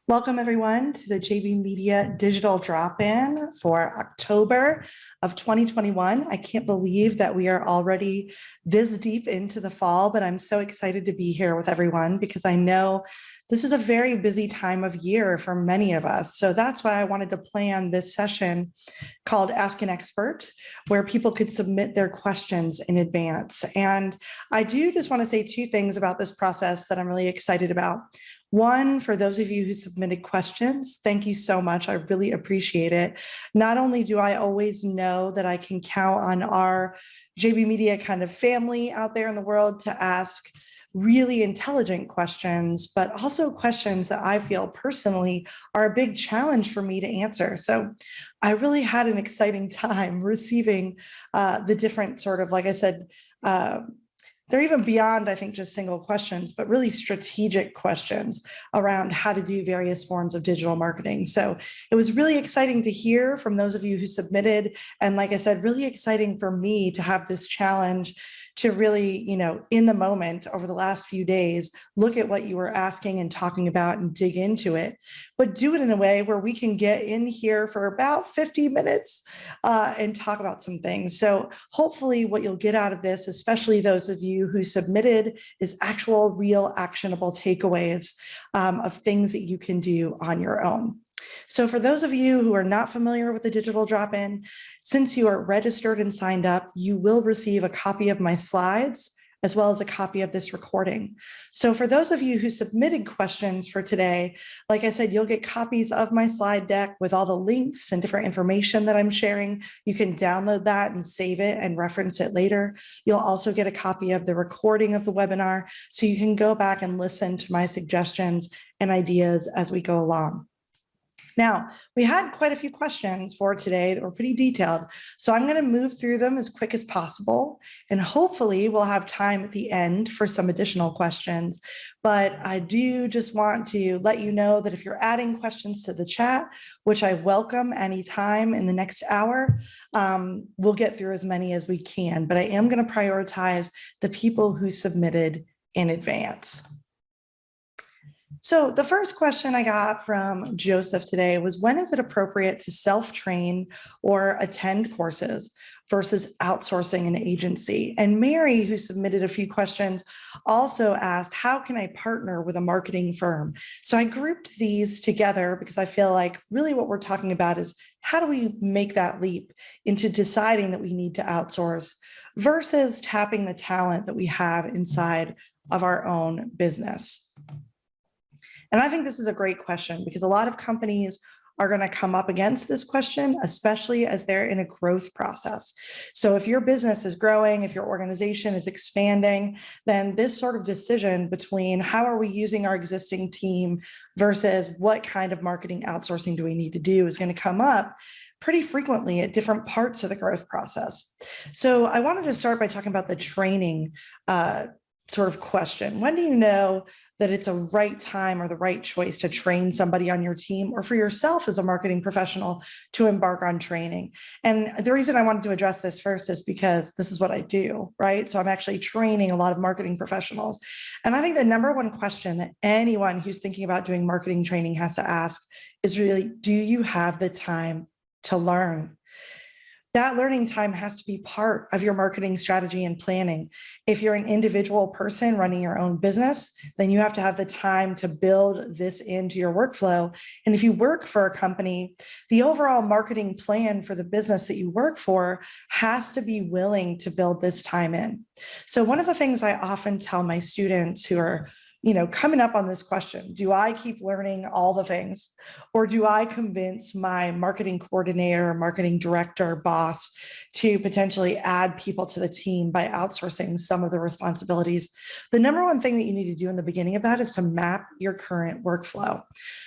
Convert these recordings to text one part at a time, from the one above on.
Welcome everyone to the JB Media Digital Drop-In for October of 2021. I can't believe that we are already this deep into the fall, but I'm so excited to be here with everyone because I know this is a very busy time of year for many of us. So that's why I wanted to plan this session called Ask an Expert, where people could submit their questions in advance. And I do just want to say two things about this process that I'm really excited about. One, for those of you who submitted questions, thank you so much. I really appreciate it. Not only do I always know that I can count on our JB Media kind of family out there in the world to ask really intelligent questions, but also questions that I feel personally are a big challenge for me to answer. So I really had an exciting time receiving the different sort of, like I said, they're even beyond, I think, just single questions, but really strategic questions around how to do various forms of digital marketing. So it was really exciting to hear from those of you who submitted. And like I said, really exciting for me to have this challenge to really, in the moment over the last few days, look at what you were asking and talking about and dig into it, but do it in a way where we can get in here for about 50 minutes and talk about some things. So hopefully what you'll get out of this, especially those of you who submitted, is actual, real, actionable takeaways of things that you can do on your own. So for those of you who are not familiar with the digital drop-in, since you are registered and signed up, you will receive a copy of my slides as well as a copy of this recording. So for those of you who submitted questions for today, like I said, you'll get copies of my slide deck with all the links and different information that I'm sharing. You can download that and save it and reference it later. You'll also get a copy of the recording of the webinar, so you can go back and listen to my suggestions and ideas as we go along. Now, we had quite a few questions for today that were pretty detailed, so I'm going to move through them as quick as possible, and hopefully we'll have time at the end for some additional questions. But I do just want to let you know that if you're adding questions to the chat, which I welcome anytime in the next hour, we'll get through as many as we can, but I am going to prioritize the people who submitted in advance. So the first question I got from Joseph today was, when is it appropriate to self-train or attend courses versus outsourcing an agency? And Mary, who submitted a few questions, also asked, how can I partner with a marketing firm? So I grouped these together because I feel like really what we're talking about is how do we make that leap into deciding that we need to outsource versus tapping the talent that we have inside of our own business. And I think this is a great question because a lot of companies are going to come up against this question, especially as they're in a growth process. So if your business is growing, if your organization is expanding, then this sort of decision between how are we using our existing team versus what kind of marketing outsourcing do we need to do is going to come up pretty frequently at different parts of the growth process. So I wanted to start by talking about the training sort of question. When do you know that it's a right time or the right choice to train somebody on your team, or for yourself as a marketing professional to embark on training? And the reason I wanted to address this first is because this is what I do, right? So I'm actually training a lot of marketing professionals. And I think the number one question that anyone who's thinking about doing marketing training has to ask is really, do you have the time to learn? That learning time has to be part of your marketing strategy and planning. If you're an individual person running your own business, then you have to have the time to build this into your workflow. And if you work for a company, the overall marketing plan for the business that you work for has to be willing to build this time in. So one of the things I often tell my students who are coming up on this question, do I keep learning all the things, or do I convince my marketing coordinator, marketing director, boss to potentially add people to the team by outsourcing some of the responsibilities? The number one thing that you need to do in the beginning of that is to map your current workflow.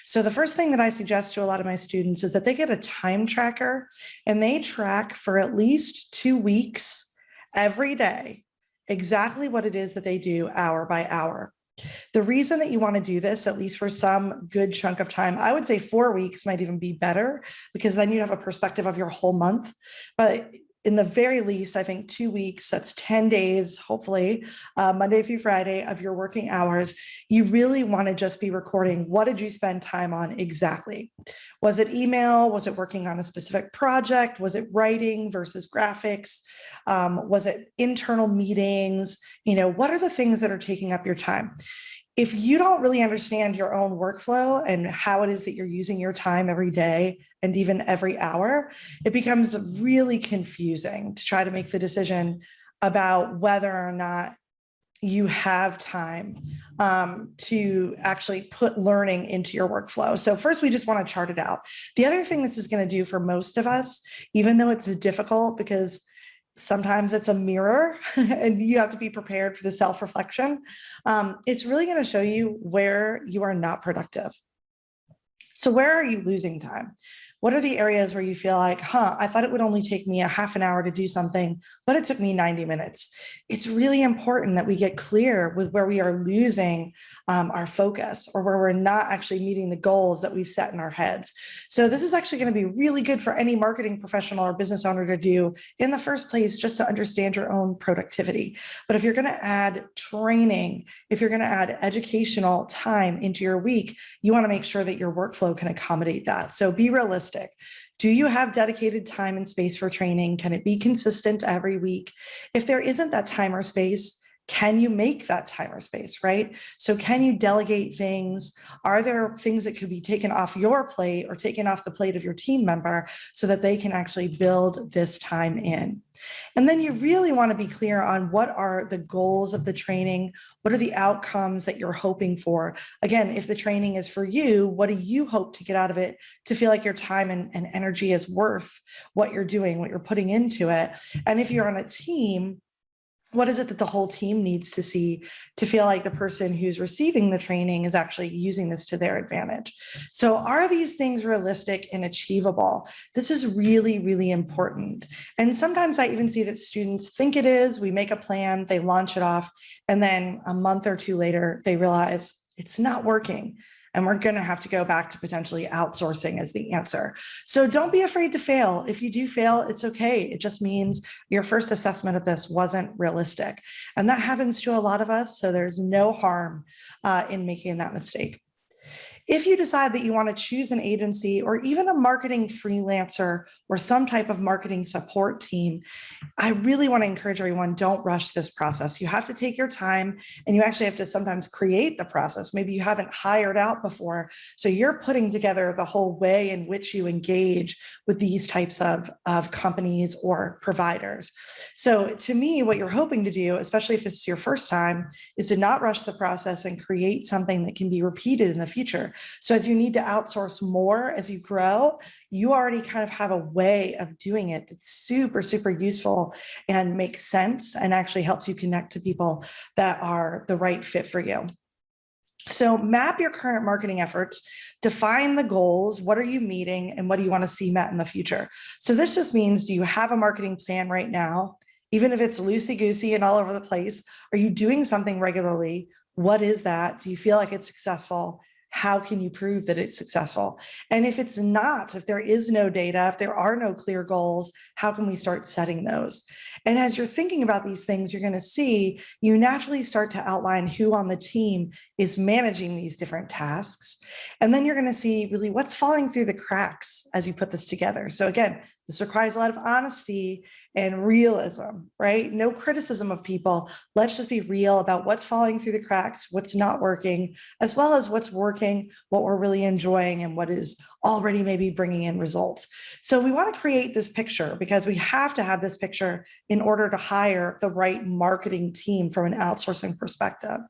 So the first thing that I suggest to a lot of my students is that they get a time tracker and they track for at least 2 weeks every day exactly what it is that they do hour by hour. The reason that you want to do this, at least for some good chunk of time, I would say 4 weeks might even be better, because then you have a perspective of your whole month. But in the very least, I think 2 weeks, that's 10 days, hopefully, Monday through Friday of your working hours, you really want to just be recording what did you spend time on exactly? Was it email? Was it working on a specific project? Was it writing versus graphics? Was it internal meetings? What are the things that are taking up your time? If you don't really understand your own workflow and how it is that you're using your time every day and even every hour, it becomes really confusing to try to make the decision about whether or not you have time to actually put learning into your workflow. So first, we just want to chart it out. The other thing this is going to do for most of us, even though it's difficult because sometimes it's a mirror and you have to be prepared for the self-reflection, it's really going to show you where you are not productive. So where are you losing time? What are the areas where you feel like, I thought it would only take me a half an hour to do something, but it took me 90 minutes. It's really important that we get clear with where we are losing our focus or where we're not actually meeting the goals that we've set in our heads. So this is actually going to be really good for any marketing professional or business owner to do in the first place, just to understand your own productivity. But if you're going to add training, if you're going to add educational time into your week, you want to make sure that your workflow can accommodate that. So be realistic. Do you have dedicated time and space for training? Can it be consistent every week? If there isn't that time or space, can you make that time or space, right? So can you delegate things? Are there things that could be taken off your plate or taken off the plate of your team member so that they can actually build this time in? And then you really want to be clear on what are the goals of the training? What are the outcomes that you're hoping for? Again, if the training is for you, what do you hope to get out of it to feel like your time and energy is worth what you're doing, what you're putting into it? And if you're on a team, what is it that the whole team needs to see to feel like the person who's receiving the training is actually using this to their advantage? So are these things realistic and achievable? This is really, really important. And sometimes I even see that students think it is. We make a plan, they launch it off, and then a month or two later, they realize it's not working. And we're going to have to go back to potentially outsourcing as the answer. So don't be afraid to fail. If you do fail, it's okay. It just means your first assessment of this wasn't realistic. And that happens to a lot of us. So there's no harm in making that mistake. If you decide that you want to choose an agency or even a marketing freelancer or some type of marketing support team, I really want to encourage everyone, don't rush this process. You have to take your time and you actually have to sometimes create the process. Maybe you haven't hired out before. So you're putting together the whole way in which you engage with these types of companies or providers. So to me, what you're hoping to do, especially if this is your first time, is to not rush the process and create something that can be repeated in the future. So as you need to outsource more as you grow, you already kind of have a way of doing it that's super, super useful and makes sense and actually helps you connect to people that are the right fit for you. So map your current marketing efforts, define the goals, what are you meeting, and what do you want to see met in the future? So this just means, do you have a marketing plan right now? Even if it's loosey-goosey and all over the place, are you doing something regularly? What is that? Do you feel like it's successful? How can you prove that it's successful? And if it's not, if there is no data, if there are no clear goals, how can we start setting those? And as you're thinking about these things, you're going to see you naturally start to outline who on the team is managing these different tasks. And then you're going to see really what's falling through the cracks as you put this together. So again, this requires a lot of honesty and realism, right? No criticism of people. Let's just be real about what's falling through the cracks, what's not working, as well as what's working, what we're really enjoying, and what is already maybe bringing in results. So we want to create this picture because we have to have this picture in order to hire the right marketing team from an outsourcing perspective.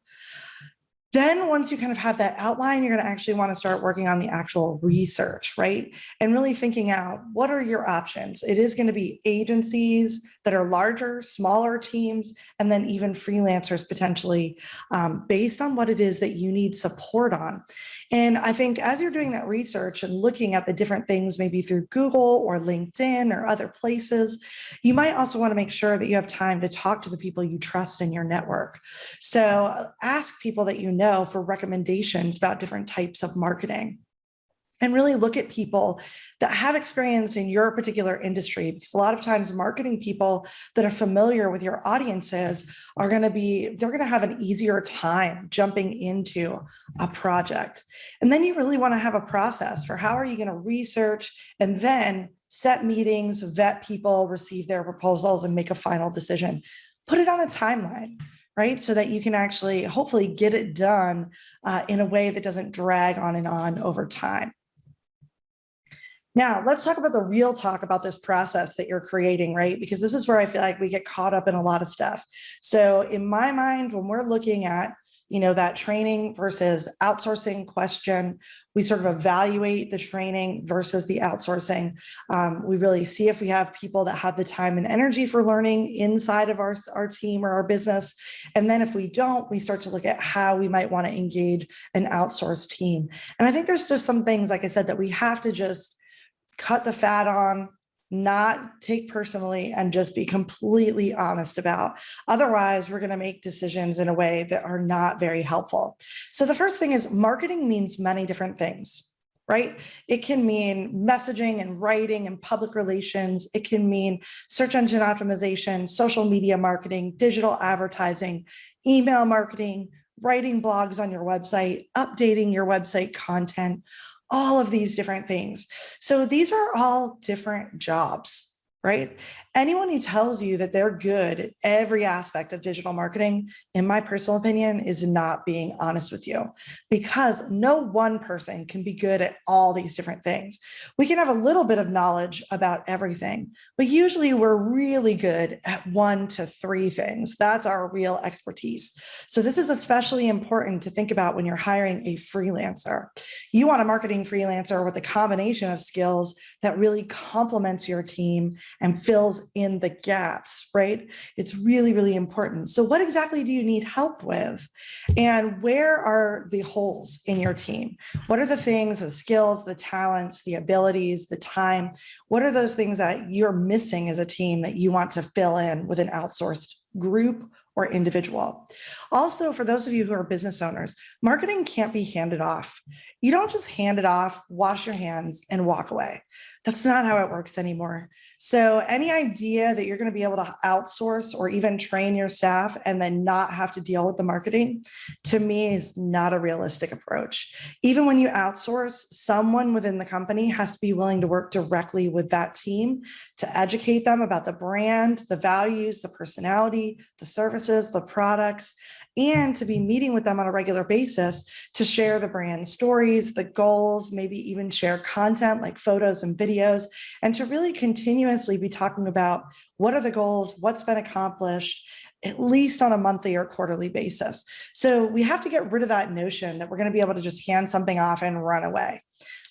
Then once you kind of have that outline, you're going to actually want to start working on the actual research, right? And really thinking out, what are your options? It is going to be agencies that are larger, smaller teams, and then even freelancers potentially based on what it is that you need support on. And I think as you're doing that research and looking at the different things, maybe through Google or LinkedIn or other places, you might also want to make sure that you have time to talk to the people you trust in your network. So ask people that you know for recommendations about different types of marketing. and really look at people that have experience in your particular industry, because a lot of times marketing people that are familiar with your audiences are going to be, they're going to have an easier time jumping into a project. And then you really want to have a process for how are you going to research and then set meetings, vet people, receive their proposals, and make a final decision. Put it on a timeline, right? So that you can actually hopefully get it done in a way that doesn't drag on and on over time. Now, let's talk about the real talk about this process that you're creating, right? Because this is where I feel like we get caught up in a lot of stuff. So in my mind, when we're looking at, that training versus outsourcing question, we sort of evaluate the training versus the outsourcing. We really see if we have people that have the time and energy for learning inside of our team or our business. And then if we don't, we start to look at how we might want to engage an outsourced team. And I think there's just some things, like I said, that we have to just cut the fat on, not take personally, and just be completely honest about. Otherwise, we're going to make decisions in a way that are not very helpful. So the first thing is marketing means many different things, right? It can mean messaging and writing and public relations. It can mean search engine optimization, social media marketing, digital advertising, email marketing, writing blogs on your website, updating your website content, all of these different things. So these are all different jobs, right? Anyone who tells you that they're good at every aspect of digital marketing, in my personal opinion, is not being honest with you, because no one person can be good at all these different things. We can have a little bit of knowledge about everything, but usually we're really good at 1 to 3 things. That's our real expertise. So this is especially important to think about when you're hiring a freelancer. You want a marketing freelancer with a combination of skills that really complements your team and fills in the gaps, right? It's really, really important. So what exactly do you need help with? And where are the holes in your team? What are the things, the skills, the talents, the abilities, the time? What are those things that you're missing as a team that you want to fill in with an outsourced group or individual? Also, for those of you who are business owners, marketing can't be handed off. You don't just hand it off, wash your hands, and walk away. That's not how it works anymore. So any idea that you're going to be able to outsource or even train your staff and then not have to deal with the marketing, to me, is not a realistic approach. Even when you outsource, someone within the company has to be willing to work directly with that team to educate them about the brand, the values, the personality, the services, the products, and to be meeting with them on a regular basis to share the brand stories, the goals, maybe even share content like photos and videos, and to really continuously be talking about what are the goals, what's been accomplished, at least on a monthly or quarterly basis. So we have to get rid of that notion that we're going to be able to just hand something off and run away,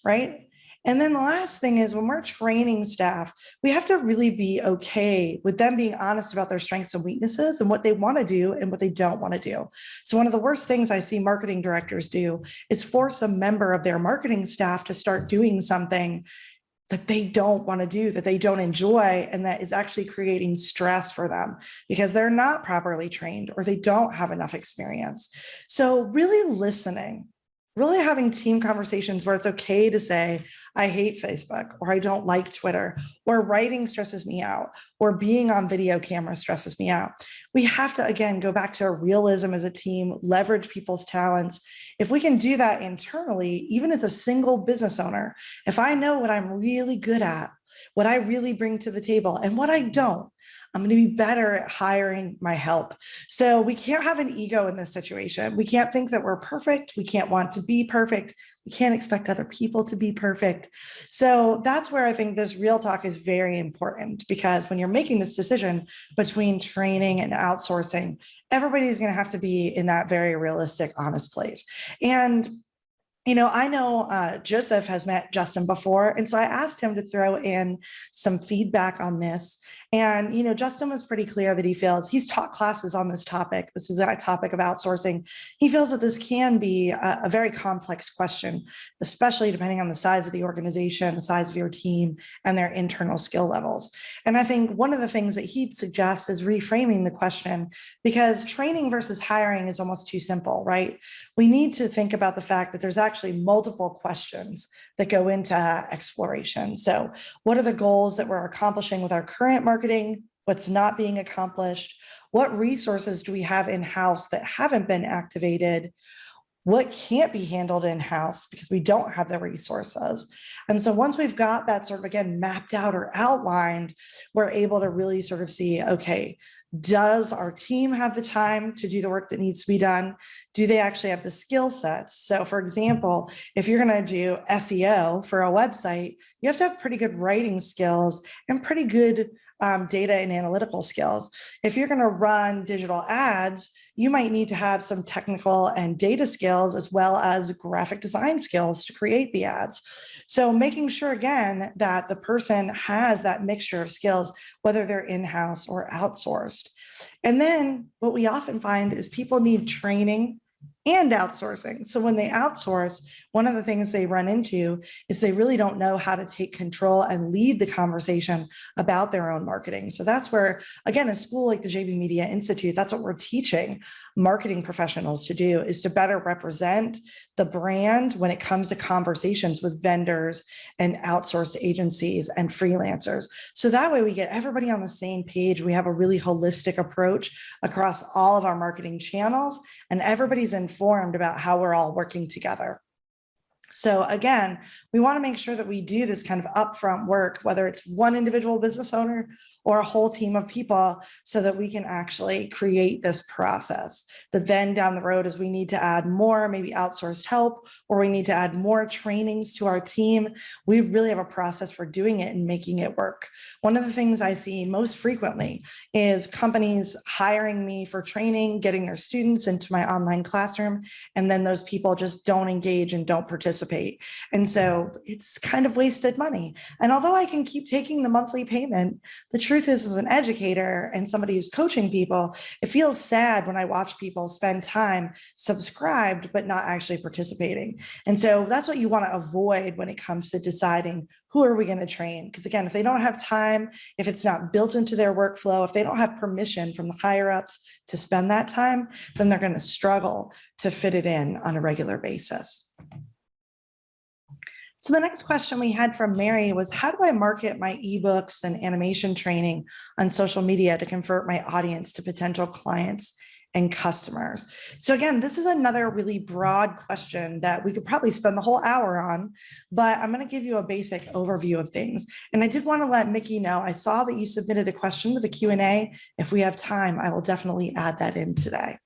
right? And then the last thing is, when we're training staff, we have to really be okay with them being honest about their strengths and weaknesses and what they want to do and what they don't want to do. So one of the worst things I see marketing directors do is force a member of their marketing staff to start doing something that they don't want to do, that they don't enjoy, and that is actually creating stress for them because they're not properly trained or they don't have enough experience. So really listening, really having team conversations where it's okay to say, I hate Facebook, or I don't like Twitter, or writing stresses me out, or being on video camera stresses me out. We have to, again, go back to a realism as a team, leverage people's talents. If we can do that internally, even as a single business owner, if I know what I'm really good at, what I really bring to the table, and what I don't, I'm going to be better at hiring my help. So we can't have an ego in this situation. We can't think that we're perfect. We can't want to be perfect. We can't expect other people to be perfect. So that's where I think this real talk is very important, because when you're making this decision between training and outsourcing, everybody's going to have to be in that very realistic, honest place. And I know Joseph has met Justin before, and so I asked him to throw in some feedback on this. And, Justin was pretty clear that he feels he's taught classes on this topic. This is a topic of outsourcing. He feels that this can be a very complex question, especially depending on the size of the organization, the size of your team, and their internal skill levels. And I think one of the things that he'd suggest is reframing the question, because training versus hiring is almost too simple, right? We need to think about the fact that there's actually multiple questions that go into exploration. So what are the goals that we're accomplishing with our current marketing? What's not being accomplished? What resources do we have in-house that haven't been activated? What can't be handled in-house because we don't have the resources? And so once we've got that sort of, again, mapped out or outlined, we're able to really sort of see, okay, does our team have the time to do the work that needs to be done? Do they actually have the skill sets? So for example, if you're going to do SEO for a website, you have to have pretty good writing skills and pretty good data and analytical skills. If you're going to run digital ads, you might need to have some technical and data skills as well as graphic design skills to create the ads. So making sure, again, that the person has that mixture of skills, whether they're in-house or outsourced. And then what we often find is people need training and outsourcing. So when they outsource, one of the things they run into is they really don't know how to take control and lead the conversation about their own marketing. So that's where, again, a school like the JB Media Institute, that's what we're teaching marketing professionals to do, is to better represent the brand when it comes to conversations with vendors and outsourced agencies and freelancers. So that way we get everybody on the same page. We have a really holistic approach across all of our marketing channels, and everybody's informed about how we're all working together. So again, we want to make sure that we do this kind of upfront work, whether it's one individual business owner or a whole team of people, so that we can actually create this process that then down the road, as we need to add more, maybe outsourced help, or we need to add more trainings to our team, we really have a process for doing it and making it work. One of the things I see most frequently is companies hiring me for training, getting their students into my online classroom, and then those people just don't engage and don't participate. And so it's kind of wasted money. And although I can keep taking the monthly payment, the truth is, as an educator and somebody who's coaching people, it feels sad when I watch people spend time subscribed but not actually participating. And so that's what you want to avoid when it comes to deciding who are we going to train. Because again, if they don't have time, if it's not built into their workflow, if they don't have permission from the higher ups to spend that time, then they're going to struggle to fit it in on a regular basis. So the next question we had from Mary was, how do I market my ebooks and animation training on social media to convert my audience to potential clients and customers? So again, this is another really broad question that we could probably spend the whole hour on, but I'm going to give you a basic overview of things. And I did want to let Mickey know, I saw that you submitted a question to the Q&A. If we have time, I will definitely add that in today.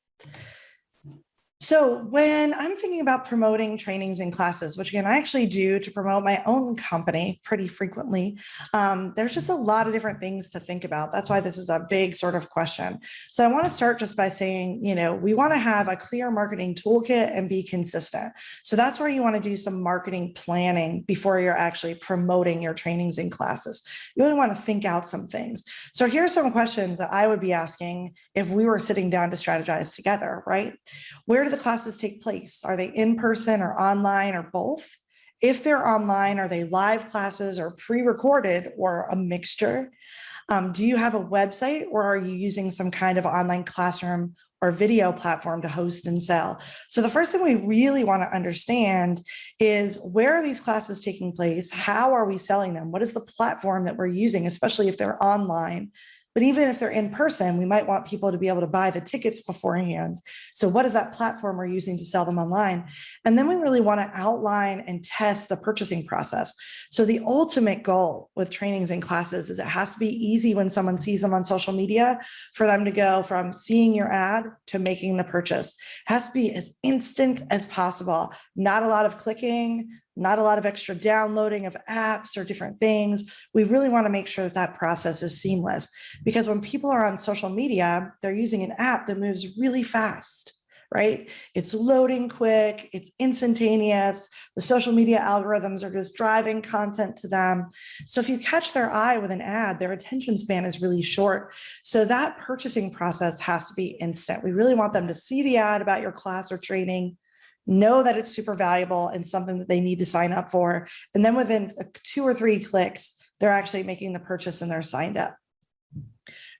So when I'm thinking about promoting trainings and classes, which again, I actually do to promote my own company pretty frequently, there's just a lot of different things to think about. That's why this is a big sort of question. So I want to start just by saying, we want to have a clear marketing toolkit and be consistent. So that's where you want to do some marketing planning before you're actually promoting your trainings and classes. You really want to think out some things. So here are some questions that I would be asking if we were sitting down to strategize together, right? Where do the classes take place? Are they in person or online or both? If they're online, are they live classes or pre-recorded or a mixture? Do you have a website, or are you using some kind of online classroom or video platform to host and sell? So the first thing we really want to understand is, where are these classes taking place? How are we selling them? What is the platform that we're using, especially if they're online? But even if they're in person, we might want people to be able to buy the tickets beforehand. So what is that platform we're using to sell them online? And then we really want to outline and test the purchasing process. So the ultimate goal with trainings and classes is it has to be easy when someone sees them on social media for them to go from seeing your ad to making the purchase. It has to be as instant as possible. Not a lot of clicking, not a lot of extra downloading of apps or different things. We really want to make sure that that process is seamless, because when people are on social media, they're using an app that moves really fast, right? It's loading quick, it's instantaneous. The social media algorithms are just driving content to them. So if you catch their eye with an ad, their attention span is really short. So that purchasing process has to be instant. We really want them to see the ad about your class or training, know that it's super valuable and something that they need to sign up for. And then within 2 or 3 clicks, they're actually making the purchase and they're signed up.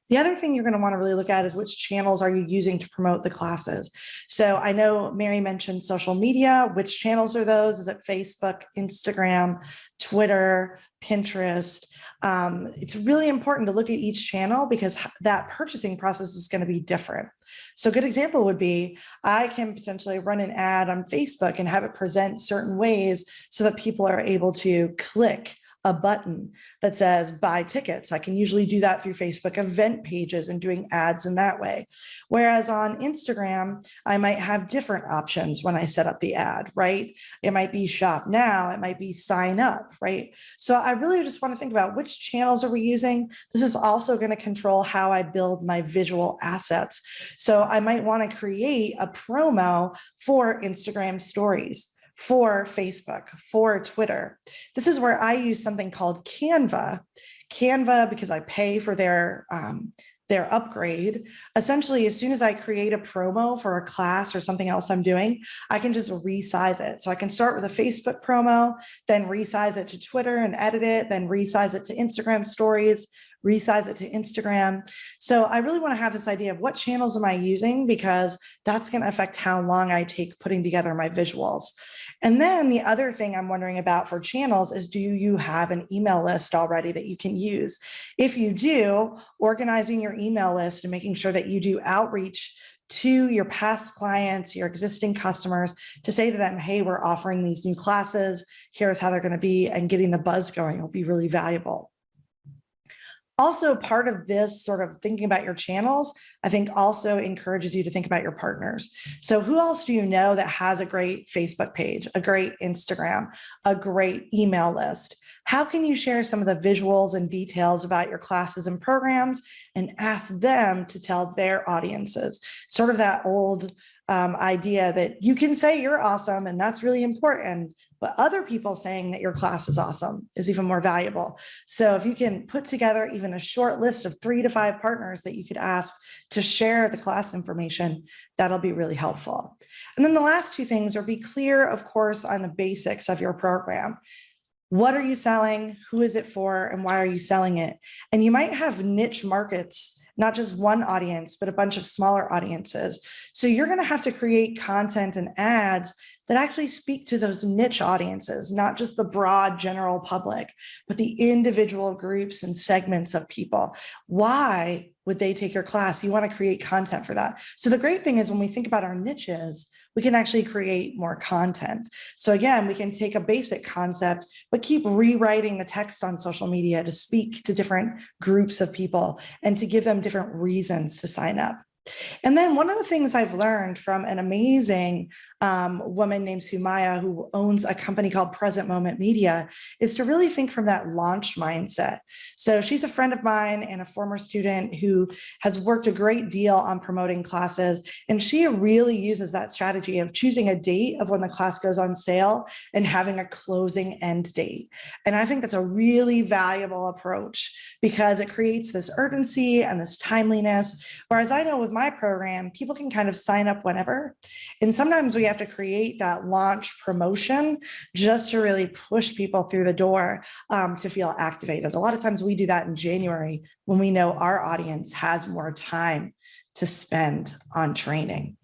The other thing you're going to want to really look at is which channels are you using to promote the classes. So I know Mary mentioned social media. Which channels are those? Is it Facebook, Instagram, Twitter, Pinterest? It's really important to look at each channel because that purchasing process is going to be different. So a good example would be, I can potentially run an ad on Facebook and have it present certain ways so that people are able to click a button that says buy tickets. I can usually do that through Facebook event pages and doing ads in that way. Whereas on Instagram, I might have different options when I set up the ad, right? It might be shop now, it might be sign up, right? So I really just want to think about which channels are we using. This is also going to control how I build my visual assets. So I might want to create a promo for Instagram stories, for Facebook, for Twitter. This is where I use something called Canva. Canva, because I pay for their upgrade. Essentially, as soon as I create a promo for a class or something else I'm doing, I can just resize it. So I can start with a Facebook promo, then resize it to Twitter and edit it, then resize it to Instagram stories, resize it to Instagram. So I really want to have this idea of what channels am I using, because that's going to affect how long I take putting together my visuals. And then the other thing I'm wondering about for channels is, do you have an email list already that you can use? If you do, organizing your email list and making sure that you do outreach to your past clients, your existing customers, to say to them, hey, we're offering these new classes, here's how they're going to be, and getting the buzz going will be really valuable. Also, part of this sort of thinking about your channels, I think also encourages you to think about your partners. So who else do you know that has a great Facebook page, a great Instagram, a great email list? How can you share some of the visuals and details about your classes and programs and ask them to tell their audiences? Sort of that old idea that you can say you're awesome and that's really important, but other people saying that your class is awesome is even more valuable. So if you can put together even a short list of 3 to 5 partners that you could ask to share the class information, that'll be really helpful. And then the last 2 things are, be clear, of course, on the basics of your program. What are you selling? Who is it for? And why are you selling it? And you might have niche markets, not just one audience, but a bunch of smaller audiences. So you're going to have to create content and ads that actually speak to those niche audiences, not just the broad general public, but the individual groups and segments of people. Why would they take your class? You want to create content for that. So the great thing is when we think about our niches, we can actually create more content. So again, we can take a basic concept, but keep rewriting the text on social media to speak to different groups of people and to give them different reasons to sign up. And then one of the things I've learned from an amazing woman named Sumaya, who owns a company called Present Moment Media, is to really think from that launch mindset. So she's a friend of mine and a former student who has worked a great deal on promoting classes. And she really uses that strategy of choosing a date of when the class goes on sale and having a closing end date. And I think that's a really valuable approach because it creates this urgency and this timeliness. Whereas I know with my program, people can kind of sign up whenever. And sometimes we have to create that launch promotion just to really push people through the door to feel activated. A lot of times we do that in January when we know our audience has more time to spend on training.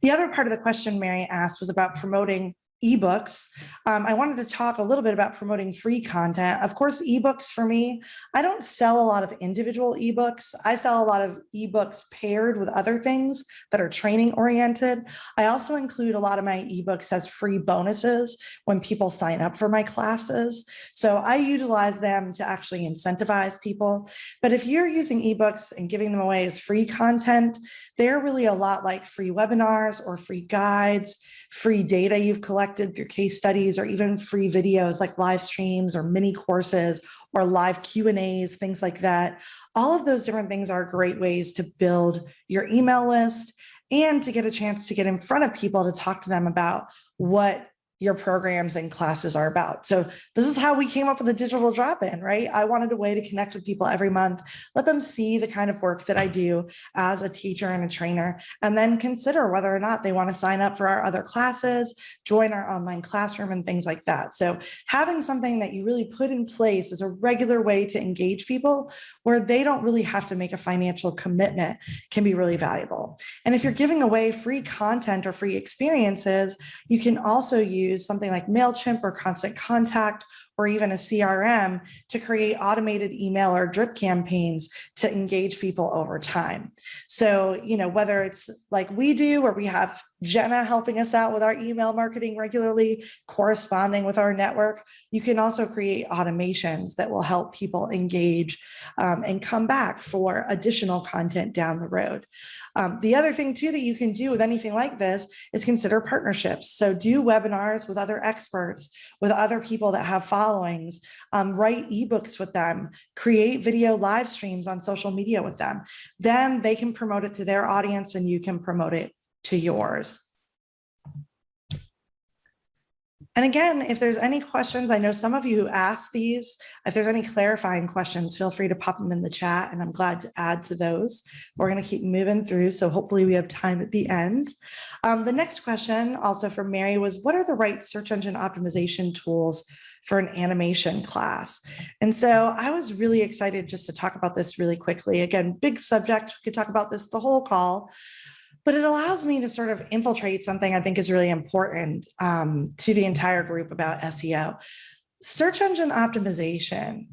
The other part of the question Mary asked was about promoting ebooks. I wanted to talk a little bit about promoting free content. Of course, ebooks for me, I don't sell a lot of individual ebooks. I sell a lot of ebooks paired with other things that are training oriented. I also include a lot of my ebooks as free bonuses when people sign up for my classes. So I utilize them to actually incentivize people. But if you're using ebooks and giving them away as free content, they're really a lot like free webinars or free guides, free data you've collected through case studies, or even free videos like live streams or mini courses or live Q&As, things like that. All of those different things are great ways to build your email list and to get a chance to get in front of people to talk to them about what your programs and classes are about. So this is how we came up with the digital drop-in, right? I wanted a way to connect with people every month, let them see the kind of work that I do as a teacher and a trainer, and then consider whether or not they want to sign up for our other classes, join our online classroom and things like that. So having something that you really put in place as a regular way to engage people where they don't really have to make a financial commitment can be really valuable. And if you're giving away free content or free experiences, you can also use something like MailChimp or Constant Contact or even a CRM to create automated email or drip campaigns to engage people over time. So, whether it's like we do, where we have Jenna helping us out with our email marketing regularly, corresponding with our network, you can also create automations that will help people engage and come back for additional content down the road. The other thing too that you can do with anything like this is consider partnerships. So do webinars with other experts, with other people that have followings, write ebooks with them, create video live streams on social media with them. Then they can promote it to their audience and you can promote it to yours. And again, if there's any questions, I know some of you who asked these, if there's any clarifying questions, feel free to pop them in the chat and I'm glad to add to those. We're going to keep moving through, so hopefully we have time at the end. The next question, also from Mary, was what are the right search engine optimization tools for an animation class? And so I was really excited just to talk about this really quickly. Again, big subject, we could talk about this the whole call. But it allows me to sort of infiltrate something I think is really important to the entire group about SEO. Search engine optimization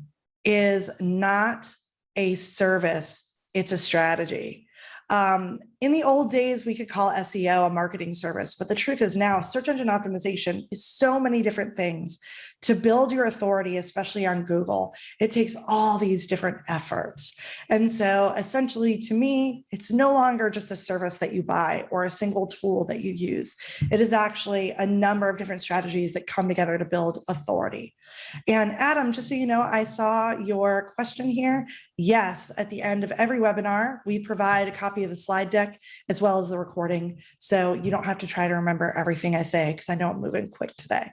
is not a service, it's a strategy. In the old days, we could call SEO a marketing service, but the truth is now search engine optimization is so many different things. To build your authority, especially on Google, it takes all these different efforts. And so essentially to me, it's no longer just a service that you buy or a single tool that you use. It is actually a number of different strategies that come together to build authority. And Adam, just so you know, I saw your question here. Yes, at the end of every webinar, we provide a copy of the slide deck as well as the recording. So you don't have to try to remember everything I say because I know I'm moving quick today.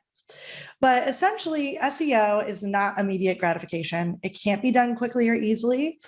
But essentially, SEO is not immediate gratification. It can't be done quickly or easily.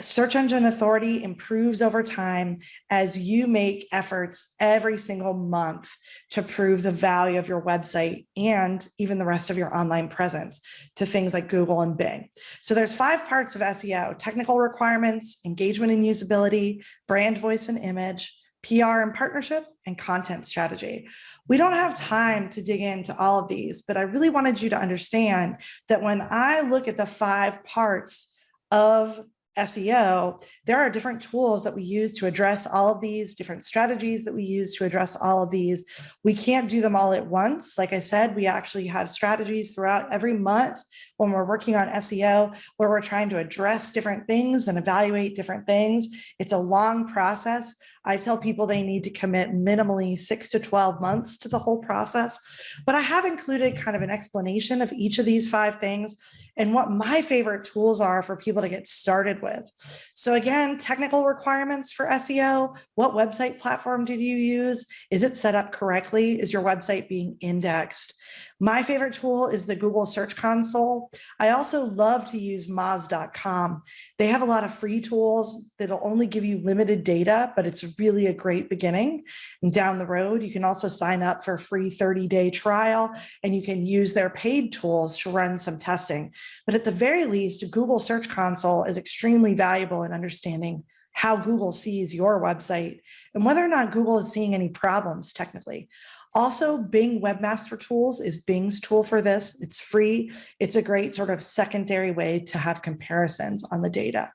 Search engine authority improves over time as you make efforts every single month to prove the value of your website and even the rest of your online presence to things like Google and Bing. So there's 5 parts of SEO: technical requirements, engagement and usability, brand voice and image, PR and partnership, and content strategy. We don't have time to dig into all of these, but I really wanted you to understand that when I look at the 5 parts of SEO, there are different tools that we use to address all of these, different strategies that we use to address all of these. We can't do them all at once. Like I said, we actually have strategies throughout every month when we're working on SEO where we're trying to address different things and evaluate different things. It's a long process. I tell people they need to commit minimally 6 to 12 months to the whole process, but I have included kind of an explanation of each of these 5 things and what my favorite tools are for people to get started with. So again, technical requirements for SEO. What website platform did you use? Is it set up correctly? Is your website being indexed? My favorite tool is the Google Search Console. I also love to use Moz.com. They have a lot of free tools that'll only give you limited data, but it's really a great beginning. And down the road, you can also sign up for a free 30-day trial, and you can use their paid tools to run some testing. But at the very least, Google Search Console is extremely valuable in understanding how Google sees your website and whether or not Google is seeing any problems technically. Also, Bing Webmaster Tools is Bing's tool for this. It's free. It's a great sort of secondary way to have comparisons on the data.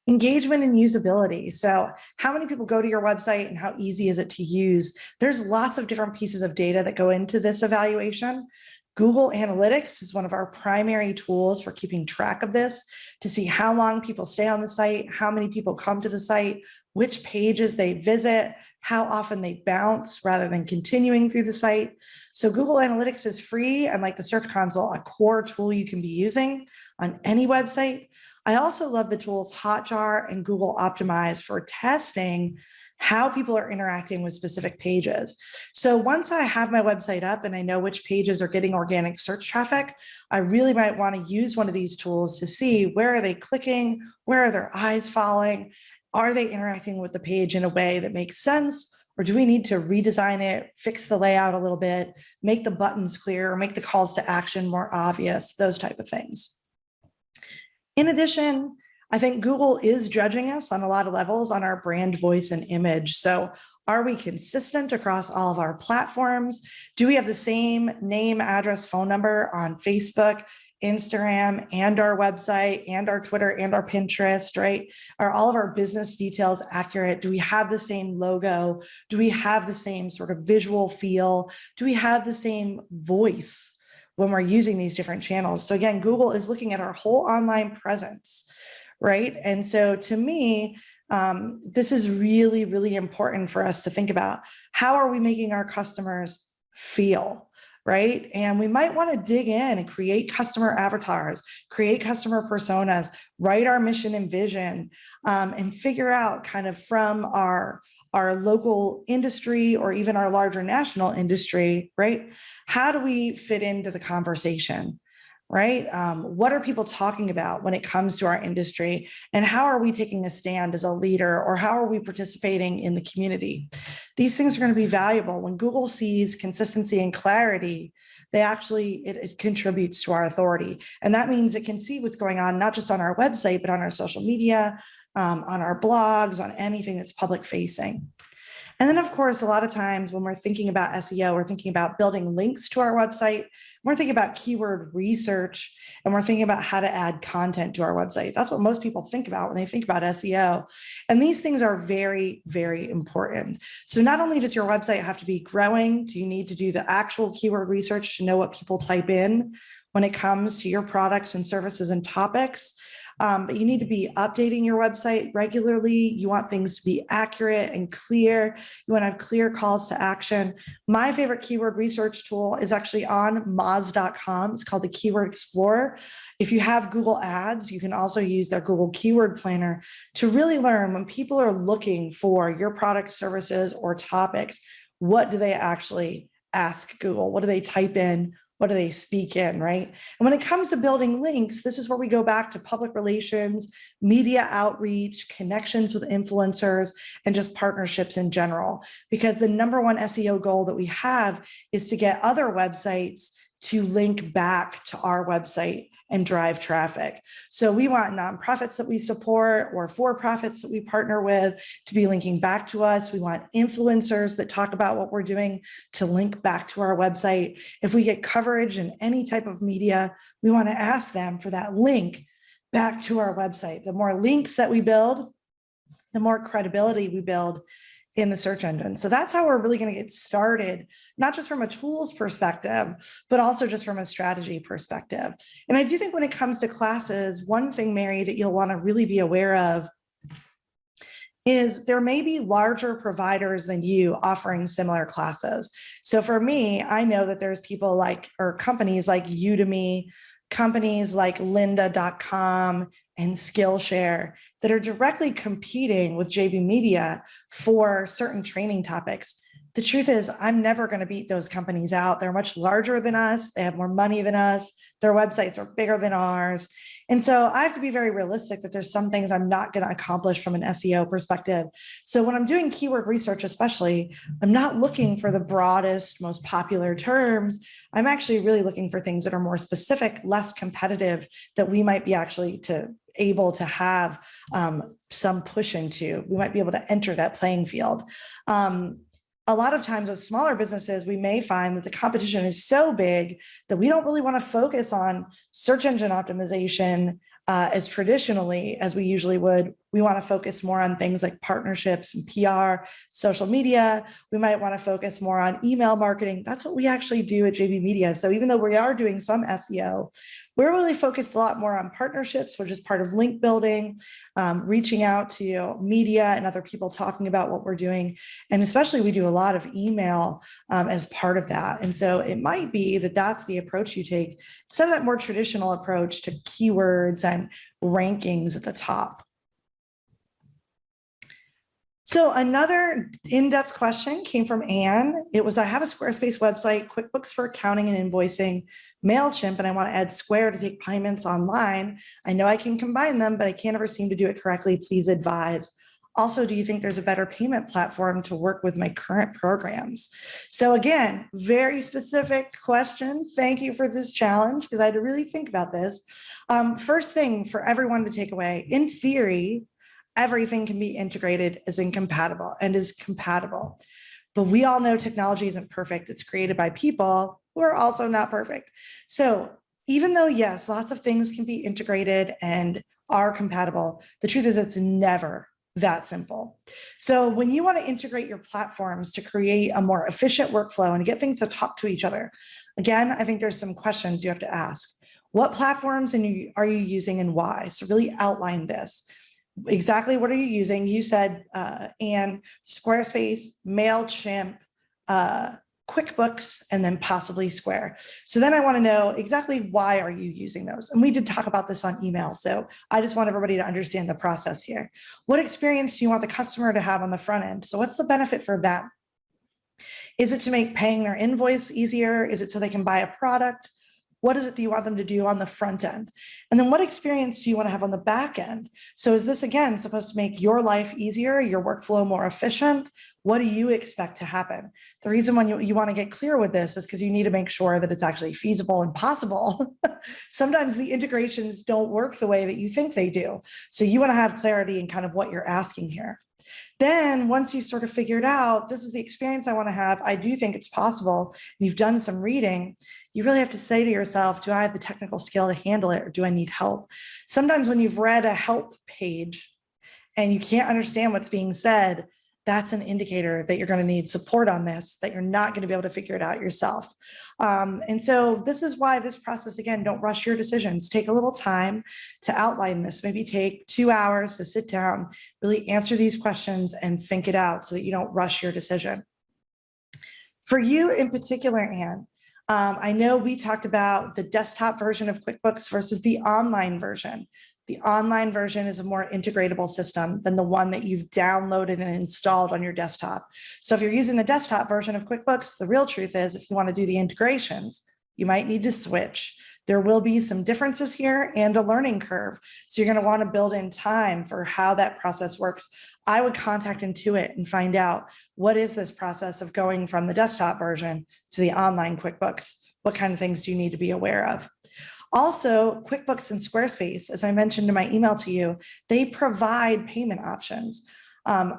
Engagement and usability. So how many people go to your website and how easy is it to use? There's lots of different pieces of data that go into this evaluation. Google Analytics is one of our primary tools for keeping track of this to see how long people stay on the site, how many people come to the site, which pages they visit, how often they bounce rather than continuing through the site. So Google Analytics is free and, like the Search Console, a core tool you can be using on any website. I also love the tools Hotjar and Google Optimize for testing how people are interacting with specific pages. So once I have my website up and I know which pages are getting organic search traffic, I really might want to use one of these tools to see where are they clicking, where are their eyes falling, are they interacting with the page in a way that makes sense, or do we need to redesign it, fix the layout a little bit, make the buttons clearer, make the calls to action more obvious, those type of things. In addition, I think Google is judging us on a lot of levels on our brand voice and image. So are we consistent across all of our platforms? Do we have the same name, address, phone number on Facebook, Instagram, and our website, and our Twitter, and our Pinterest, right? Are all of our business details accurate? Do we have the same logo? Do we have the same sort of visual feel? Do we have the same voice when we're using these different channels? So again, Google is looking at our whole online presence, right? And so to me, this is really, really important for us to think about. How are we making our customers feel, right? And we might want to dig in and create customer avatars, create customer personas, write our mission and vision, and figure out kind of from our local industry or even our larger national industry, right? How do we fit into the conversation? Right? What are people talking about when it comes to our industry? And how are we taking a stand as a leader, or how are we participating in the community? These things are going to be valuable. When Google sees consistency and clarity, it contributes to our authority. And that means it can see what's going on, not just on our website, but on our social media, on our blogs, on anything that's public facing. And then, of course, a lot of times when we're thinking about SEO, we're thinking about building links to our website. We're thinking about keyword research, and we're thinking about how to add content to our website. That's what most people think about when they think about SEO. And these things are very, very important. So not only does your website have to be growing, do you need to do the actual keyword research to know what people type in when it comes to your products and services and topics, but you need to be updating your website regularly. You want things to be accurate and clear. You want to have clear calls to action. My favorite keyword research tool is actually on moz.com. It's called the Keyword Explorer. If you have Google Ads, you can also use their Google Keyword Planner to really learn when people are looking for your products, services, or topics, what do they actually ask Google? What do they type in? What do they speak in, right? And when it comes to building links, this is where we go back to public relations, media outreach, connections with influencers, and just partnerships in general. Because the number one SEO goal that we have is to get other websites to link back to our website and drive traffic. So we want nonprofits that we support or for-profits that we partner with to be linking back to us. We want influencers that talk about what we're doing to link back to our website. If we get coverage in any type of media, we want to ask them for that link back to our website. The more links that we build, the more credibility we build in the search engine. So that's how we're really going to get started, not just from a tools perspective, but also just from a strategy perspective. And I do think when it comes to classes, one thing, Mary, that you'll want to really be aware of is there may be larger providers than you offering similar classes. So for me, I know that there's people like, or companies like Udemy, companies like lynda.com and Skillshare that are directly competing with JB Media for certain training topics. The truth is, I'm never going to beat those companies out. They're much larger than us. They have more money than us. Their websites are bigger than ours. And so I have to be very realistic that there's some things I'm not going to accomplish from an SEO perspective. So when I'm doing keyword research, especially, I'm not looking for the broadest, most popular terms. I'm actually really looking for things that are more specific, less competitive, that we might be actually able to have some push into. We might be able to enter that playing field. A lot of times with smaller businesses, we may find that the competition is so big that we don't really want to focus on search engine optimization as traditionally as we usually would. We want to focus more on things like partnerships and PR, social media. We might want to focus more on email marketing. That's what we actually do at JB Media. So even though we are doing some SEO, we're really focused a lot more on partnerships, which is part of link building, reaching out to media and other people talking about what we're doing. And especially we do a lot of email as part of that. And so it might be that that's the approach you take instead of that more traditional approach to keywords and rankings at the top. So another in-depth question came from Anne. It was, I have a Squarespace website, QuickBooks for accounting and invoicing, MailChimp, and I want to add Square to take payments online. I know I can combine them, but I can't ever seem to do it correctly. Please advise. Also, do you think there's a better payment platform to work with my current programs? So again, very specific question. Thank you for this challenge because I had to really think about this. First thing for everyone to take away, in theory, everything can be integrated as incompatible and is compatible. But we all know technology isn't perfect. It's created by people who are also not perfect. So even though, yes, lots of things can be integrated and are compatible, the truth is it's never that simple. So when you want to integrate your platforms to create a more efficient workflow and get things to talk to each other, again, I think there's some questions you have to ask. What platforms are you using and why? So really outline this. Exactly what are you using? You said, and Squarespace, MailChimp, QuickBooks, and then possibly Square. So then I want to know exactly why are you using those? And we did talk about this on email. So I just want everybody to understand the process here. What experience do you want the customer to have on the front end? So what's the benefit for them? Is it to make paying their invoice easier? Is it so they can buy a product? What is it that you want them to do on the front end? And then what experience do you want to have on the back end? So is this, again, supposed to make your life easier, your workflow more efficient? What do you expect to happen? The reason when you want to get clear with this is because you need to make sure that it's actually feasible and possible. Sometimes the integrations don't work the way that you think they do. So you want to have clarity in kind of what you're asking here. Then once you've sort of figured out, this is the experience I want to have, I do think it's possible, and you've done some reading, you really have to say to yourself, do I have the technical skill to handle it or do I need help? Sometimes when you've read a help page and you can't understand what's being said, that's an indicator that you're going to need support on this, that you're not going to be able to figure it out yourself. And so this is why this process, again, don't rush your decisions. Take a little time to outline this. Maybe take 2 hours to sit down, really answer these questions and think it out so that you don't rush your decision. For you in particular, Anne, I know we talked about the desktop version of QuickBooks versus the online version. The online version is a more integratable system than the one that you've downloaded and installed on your desktop. So if you're using the desktop version of QuickBooks, the real truth is if you want to do the integrations, you might need to switch. There will be some differences here and a learning curve. So you're going to want to build in time for how that process works. I would contact Intuit and find out what is this process of going from the desktop version to the online QuickBooks? What kind of things do you need to be aware of? Also, QuickBooks and Squarespace, as I mentioned in my email to you, they provide payment options.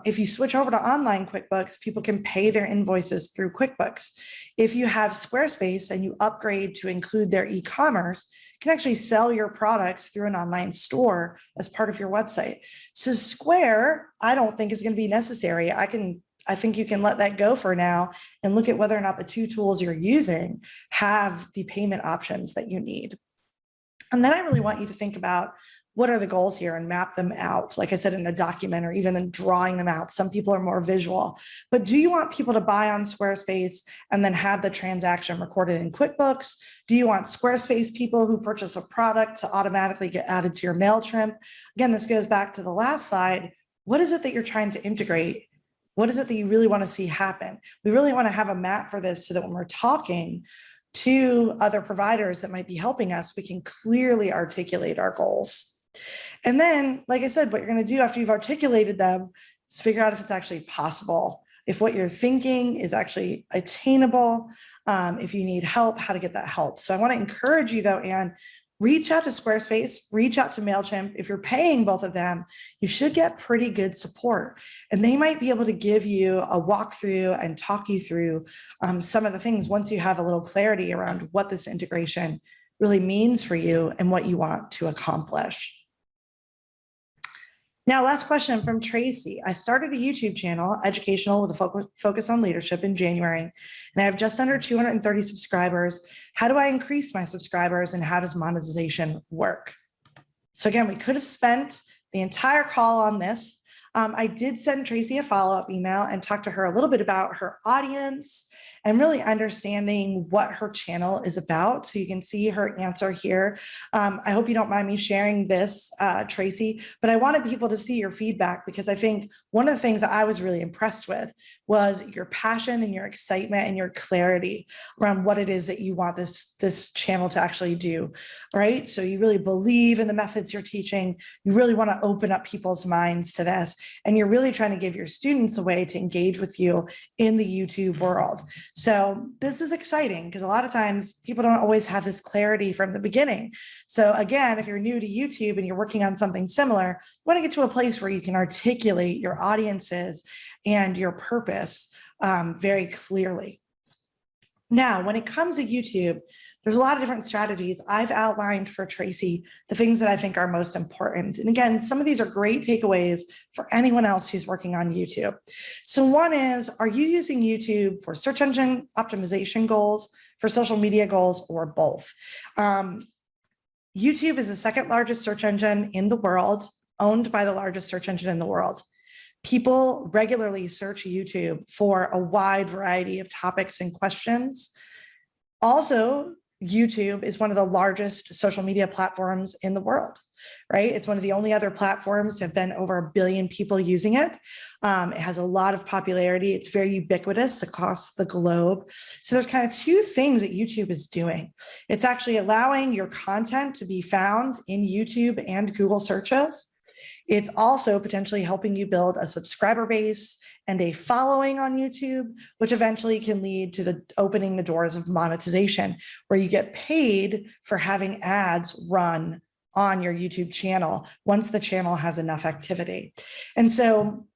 If you switch over to online QuickBooks, people can pay their invoices through QuickBooks. If you have Squarespace and you upgrade to include their e-commerce, you can actually sell your products through an online store as part of your website. So Square, I don't think is going to be necessary. I think you can let that go for now and look at whether or not the two tools you're using have the payment options that you need. And then I really want you to think about what are the goals here and map them out, like I said, in a document or even in drawing them out. Some people are more visual, but do you want people to buy on Squarespace and then have the transaction recorded in QuickBooks? Do you want Squarespace people who purchase a product to automatically get added to your MailChimp? Again, this goes back to the last slide. What is it that you're trying to integrate? What is it that you really want to see happen? We really want to have a map for this so that when we're talking to other providers that might be helping us, we can clearly articulate our goals. And then, like I said, what you're going to do after you've articulated them is figure out if it's actually possible, if what you're thinking is actually attainable, if you need help, how to get that help. So I want to encourage you though, Anne, reach out to Squarespace, reach out to MailChimp. If you're paying both of them, you should get pretty good support. And they might be able to give you a walkthrough and talk you through some of the things once you have a little clarity around what this integration really means for you and what you want to accomplish. Now, last question from Tracy. I started a YouTube channel, educational with a focus on leadership in January, and I have just under 230 subscribers. How do I increase my subscribers and how does monetization work? So again, we could have spent the entire call on this. I did send Tracy a follow-up email and talk to her a little bit about her audience and really understanding what her channel is about. So you can see her answer here. I hope you don't mind me sharing this, Tracy, but I wanted people to see your feedback, because I think one of the things that I was really impressed with was your passion and your excitement and your clarity around what it is that you want this channel to actually do, right? So you really believe in the methods you're teaching. You really want to open up people's minds to this, and you're really trying to give your students a way to engage with you in the YouTube world. So this is exciting, because a lot of times people don't always have this clarity from the beginning. So again, if you're new to YouTube and you're working on something similar, you want to get to a place where you can articulate your audiences and your purpose very clearly. Now, when it comes to YouTube, there's a lot of different strategies. I've outlined for Tracy the things that I think are most important. And again, some of these are great takeaways for anyone else who's working on YouTube. So one is, are you using YouTube for search engine optimization goals, for social media goals, or both? YouTube is the second largest search engine in the world, owned by the largest search engine in the world. People regularly search YouTube for a wide variety of topics and questions. Also, YouTube is one of the largest social media platforms in the world, right? It's one of the only other platforms to have been over 1 billion people using it. It has a lot of popularity. It's very ubiquitous across the globe. So there's kind of two things that YouTube is doing. It's actually allowing your content to be found in YouTube and Google searches. It's also potentially helping you build a subscriber base and a following on YouTube, which eventually can lead to opening the doors of monetization, where you get paid for having ads run on your YouTube channel once the channel has enough activity. And so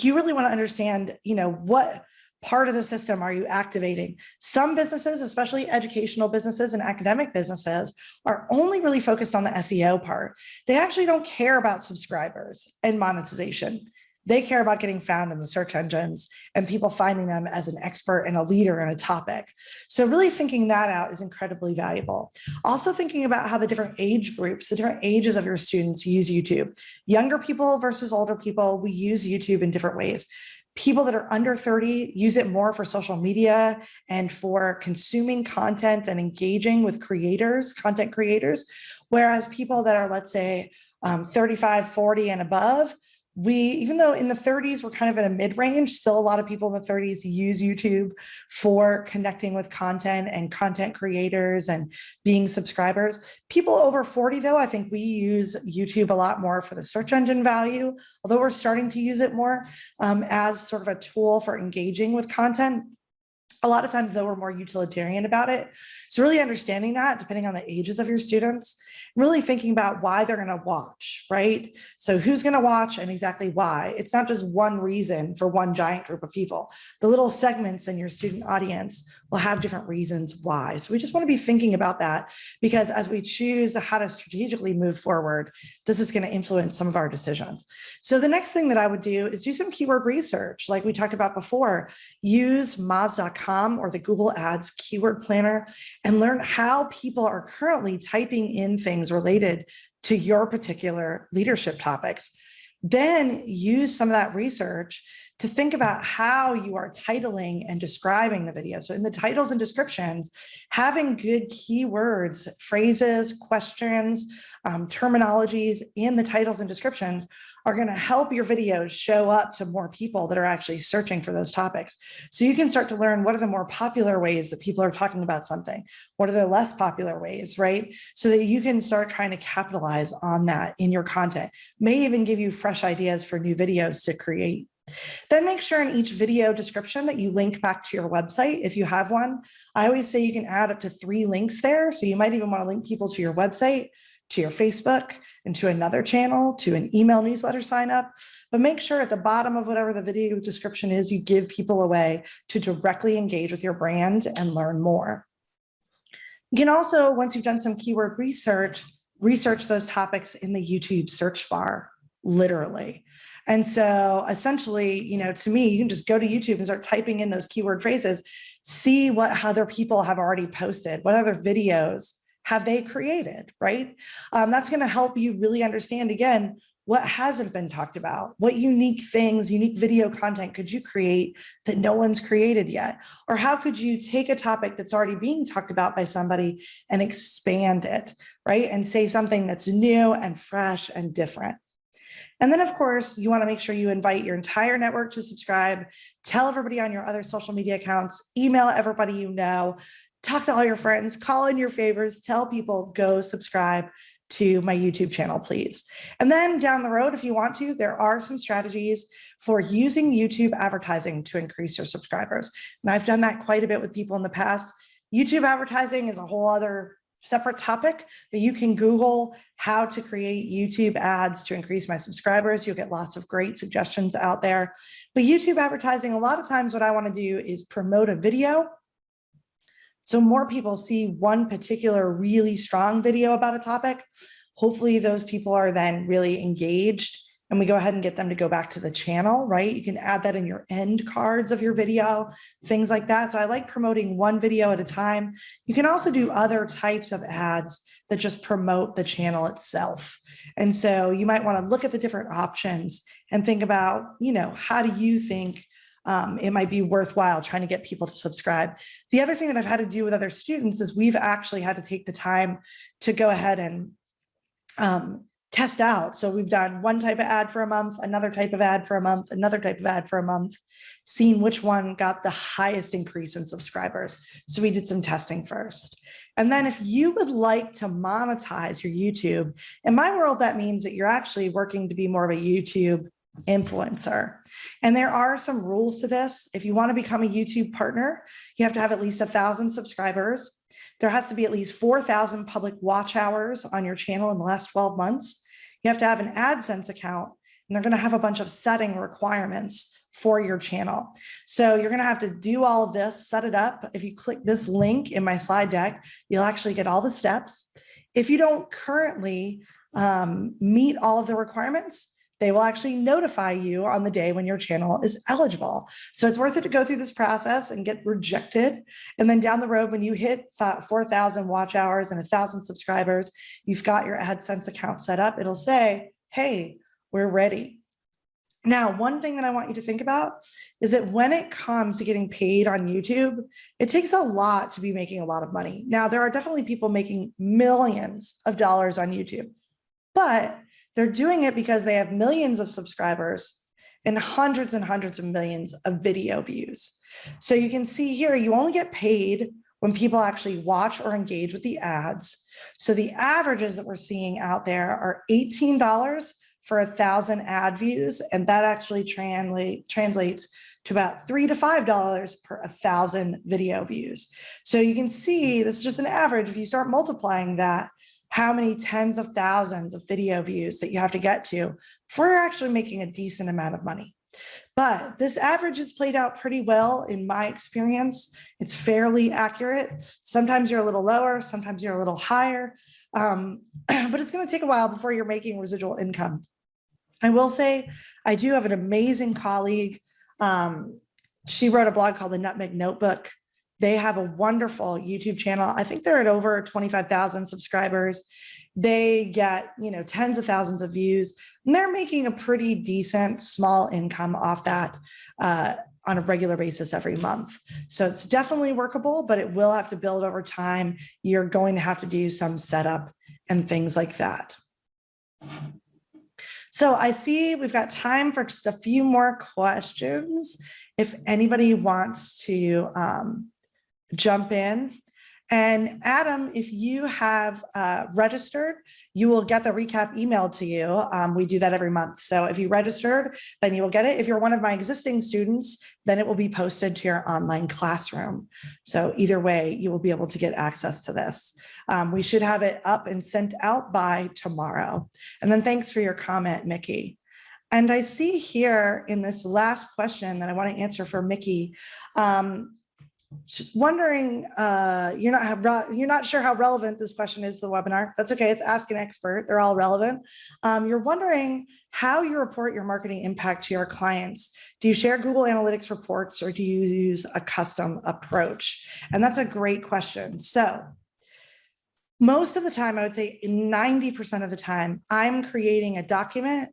you really want to understand, what part of the system are you activating? Some businesses, especially educational businesses and academic businesses, are only really focused on the SEO part. They actually don't care about subscribers and monetization. They care about getting found in the search engines and people finding them as an expert and a leader in a topic. So really thinking that out is incredibly valuable. Also thinking about how the different age groups, the different ages of your students use YouTube. Younger people versus older people, we use YouTube in different ways. People that are under 30 use it more for social media and for consuming content and engaging with content creators. Whereas people that are, let's say, 35, 40 and above, even though in the 30s, we're kind of in a mid-range, still a lot of people in the 30s use YouTube for connecting with content and content creators and being subscribers. People over 40, though, I think we use YouTube a lot more for the search engine value, although we're starting to use it more as sort of a tool for engaging with content. A lot of times, though, we're more utilitarian about it. So really understanding that, depending on the ages of your students, really thinking about why they're going to watch, right? So who's going to watch and exactly why? It's not just one reason for one giant group of people. The little segments in your student audience will have different reasons why. So we just want to be thinking about that, because as we choose how to strategically move forward, this is going to influence some of our decisions. So the next thing that I would do is do some keyword research. Like we talked about before, use Moz.com or the Google Ads Keyword Planner and learn how people are currently typing in things related to your particular leadership topics. Then use some of that research to think about how you are titling and describing the video. So in the titles and descriptions, having good keywords, phrases, questions, terminologies in the titles and descriptions are going to help your videos show up to more people that are actually searching for those topics. So you can start to learn what are the more popular ways that people are talking about something, what are the less popular ways, right? So that you can start trying to capitalize on that in your content. May even give you fresh ideas for new videos to create. Then make sure in each video description that you link back to your website if you have one. I always say you can add up to 3 links there. So you might even want to link people to your website, to your Facebook, and to another channel, to an email newsletter sign up. But make sure at the bottom of whatever the video description is, you give people a way to directly engage with your brand and learn more. You can also, once you've done some keyword research those topics in the YouTube search bar, literally. And so essentially, to me, you can just go to YouTube and start typing in those keyword phrases, see what other people have already posted, what other videos have they created, right? That's going to help you really understand, again, what hasn't been talked about? What unique things, unique video content could you create that no one's created yet? Or how could you take a topic that's already being talked about by somebody and expand it, right? And say something that's new and fresh and different. And then, of course, you want to make sure you invite your entire network to subscribe, tell everybody on your other social media accounts, email everybody you know, talk to all your friends, call in your favors, tell people, go subscribe to my YouTube channel, please. And then down the road, if you want to, there are some strategies for using YouTube advertising to increase your subscribers. And I've done that quite a bit with people in the past. YouTube advertising is a whole other separate topic, but you can Google how to create YouTube ads to increase my subscribers. You'll get lots of great suggestions out there. But YouTube advertising, a lot of times what I want to do is promote a video so more people see one particular really strong video about a topic. Hopefully those people are then really engaged and we go ahead and get them to go back to the channel, right? You can add that in your end cards of your video, things like that. So I like promoting one video at a time. You can also do other types of ads that just promote the channel itself. And so you might want to look at the different options and think about, how do you think it might be worthwhile trying to get people to subscribe. The other thing that I've had to do with other students is we've actually had to take the time to go ahead and test out. So we've done one type of ad for a month, another type of ad for a month, another type of ad for a month, seeing which one got the highest increase in subscribers. So we did some testing first. And then if you would like to monetize your YouTube, in my world, that means that you're actually working to be more of a YouTube influencer. And there are some rules to this. If you want to become a YouTube partner, you have to have at least 1,000 subscribers. There has to be at least 4,000 public watch hours on your channel in the last 12 months. You have to have an AdSense account, and they're going to have a bunch of setting requirements for your channel. So you're going to have to do all of this, set it up. If you click this link in my slide deck, you'll actually get all the steps. If you don't currently meet all of the requirements, they will actually notify you on the day when your channel is eligible. So it's worth it to go through this process and get rejected. And then down the road, when you hit 4,000 watch hours and 1,000 subscribers, you've got your AdSense account set up. It'll say, hey, we're ready. Now, one thing that I want you to think about is that when it comes to getting paid on YouTube, it takes a lot to be making a lot of money. Now, there are definitely people making millions of dollars on YouTube, but they're doing it because they have millions of subscribers and hundreds of millions of video views. So you can see here, you only get paid when people actually watch or engage with the ads. So the averages that we're seeing out there are $18 for 1,000 ad views. And that actually translates to about $3 to $5 per 1,000 video views. So you can see this is just an average. If you start multiplying that, how many tens of thousands of video views that you have to get to before you're actually making a decent amount of money. But this average is played out pretty well in my experience. It's fairly accurate. Sometimes you're a little lower, sometimes you're a little higher, but it's going to take a while before you're making residual income. I will say I do have an amazing colleague. She wrote a blog called The Nutmeg Notebook. They have a wonderful YouTube channel. I think they're at over 25,000 subscribers. They get, tens of thousands of views, and they're making a pretty decent small income off that on a regular basis every month. So it's definitely workable, but it will have to build over time. You're going to have to do some setup and things like that. So I see we've got time for just a few more questions. If anybody wants to jump in. And Adam, if you have registered, you will get the recap emailed to you. We do that every month. So if you registered, then you will get it. If you're one of my existing students, then it will be posted to your online classroom. So either way, you will be able to get access to this. We should have it up and sent out by tomorrow. And then thanks for your comment, Mickey. And I see here in this last question that I want to answer for Mickey, just wondering, you're not sure how relevant this question is to the webinar. That's okay. It's Ask an Expert. They're all relevant. You're wondering how you report your marketing impact to your clients. Do you share Google Analytics reports or do you use a custom approach? And that's a great question. So most of the time, I would say 90% of the time, I'm creating a document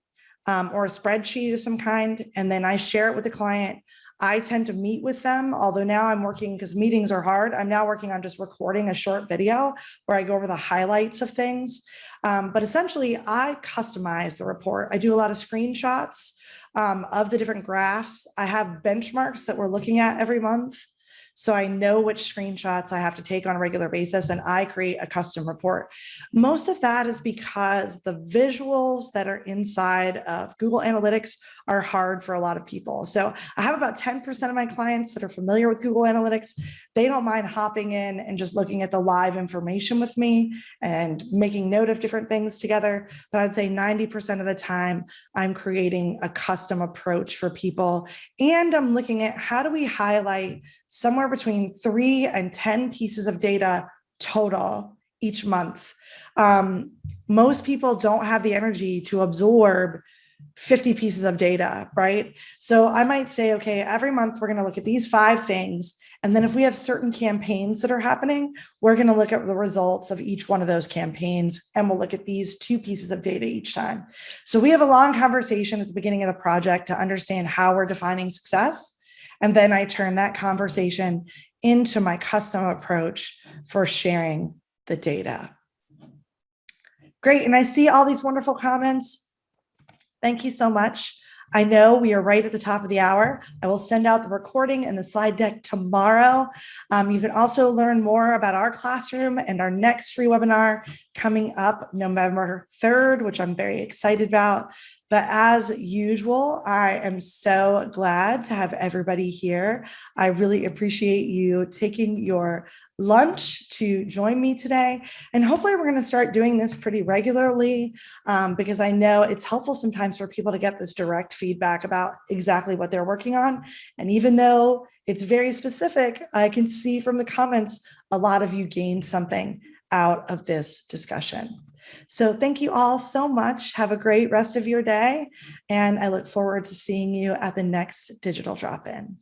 or a spreadsheet of some kind, and then I share it with the client. I tend to meet with them, although now I'm working, because meetings are hard, I'm now working on just recording a short video where I go over the highlights of things. But essentially, I customize the report. I do a lot of screenshots of the different graphs. I have benchmarks that we're looking at every month. So I know which screenshots I have to take on a regular basis, and I create a custom report. Most of that is because the visuals that are inside of Google Analytics are hard for a lot of people. So I have about 10% of my clients that are familiar with Google Analytics. They don't mind hopping in and just looking at the live information with me and making note of different things together. But I'd say 90% of the time, I'm creating a custom approach for people. And I'm looking at how do we highlight somewhere between 3 and 10 pieces of data total each month. Most people don't have the energy to absorb 50 pieces of data, right? So I might say, okay, every month we're going to look at these 5 things. And then if we have certain campaigns that are happening, we're going to look at the results of each one of those campaigns. And we'll look at these 2 pieces of data each time. So we have a long conversation at the beginning of the project to understand how we're defining success. And then I turn that conversation into my custom approach for sharing the data. Great. And I see all these wonderful comments. Thank you so much. I know we are right at the top of the hour. I will send out the recording and the slide deck tomorrow. You can also learn more about our classroom and our next free webinar coming up November 3rd, which I'm very excited about. But as usual, I am so glad to have everybody here. I really appreciate you taking your lunch to join me today. And hopefully we're going to start doing this pretty regularly because I know it's helpful sometimes for people to get this direct feedback about exactly what they're working on. And even though it's very specific, I can see from the comments, a lot of you gained something out of this discussion. So thank you all so much. Have a great rest of your day. And I look forward to seeing you at the next digital drop-in.